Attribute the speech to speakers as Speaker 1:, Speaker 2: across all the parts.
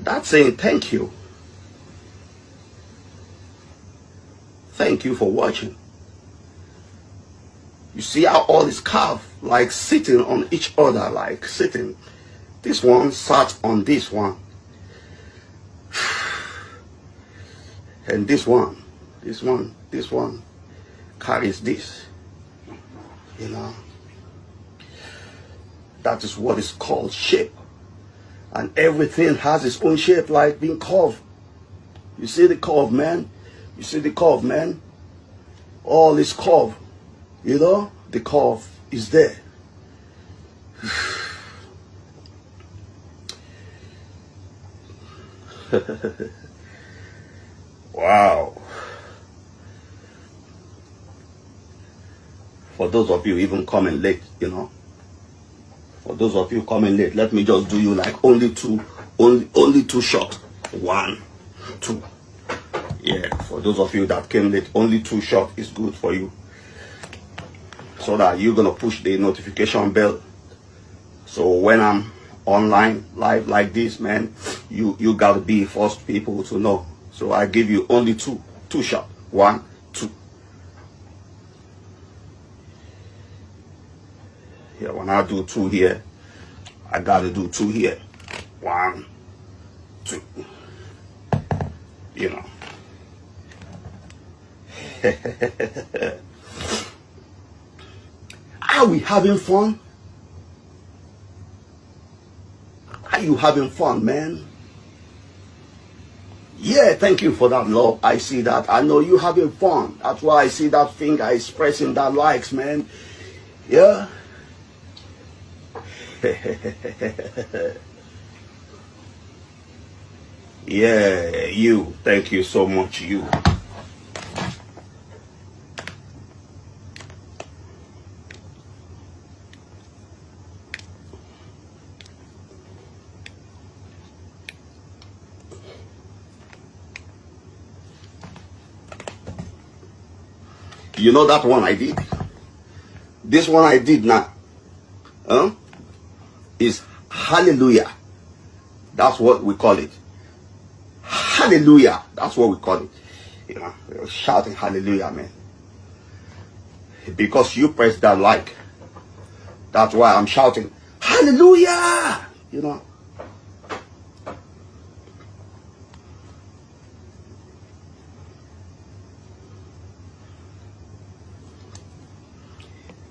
Speaker 1: That's saying thank you. Thank you for watching. You see how all is carved, like sitting on each other, like sitting. This one sat on this one. And this one carries this. You know. That is what is called shape. And everything has its own shape, like being curved. You see the curve, man? You see the curve, man? All is curved. You know? The curve is there. Wow. For those of you even coming late, you know. For those of you coming late, let me just do you like only two shots. 1, 2. Yeah, for those of you that came late, only 2 shots is good for you. So that you're gonna push the notification bell. So when I'm online live like this, man, you gotta be first people to know. So I give you only two shots. 1, 2. Yeah, when I do 2 here, I gotta do 2 here. 1, 2. You know. Are we having fun? Are you having fun, man? Yeah, thank you for that, love. I see that. I know you having fun. That's why I see that finger expressing that likes, man. Yeah. Yeah, you. Thank you so much, you. You know that one I did? This one I did now. Is hallelujah. That's what we call it. Hallelujah. That's what we call it. You know, we're shouting hallelujah, man. Because you press that like. That's why I'm shouting hallelujah. You know.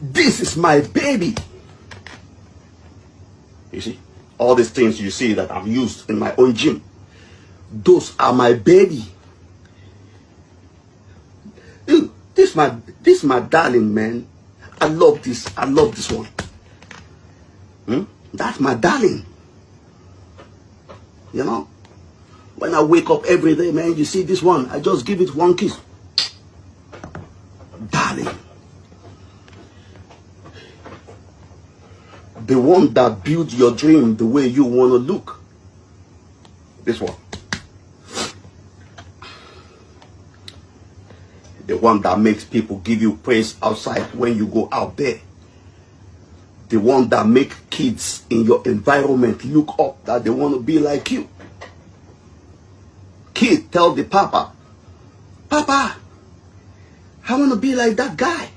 Speaker 1: This is my baby. You see, all these things you see that I've used in my own gym, those are my baby. Dude, this my darling, man. I love this. I love this one. That's my darling. You know, when I wake up every day, man, you see this one, I just give it one kiss. Darling. The one that built your dream the way you want to look. This one. The one that makes people give you praise outside when you go out there. The one that makes kids in your environment look up that they want to be like you. Kid tell the papa, Papa, I want to be like that guy.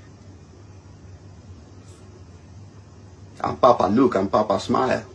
Speaker 1: And Papa look and Papa smile.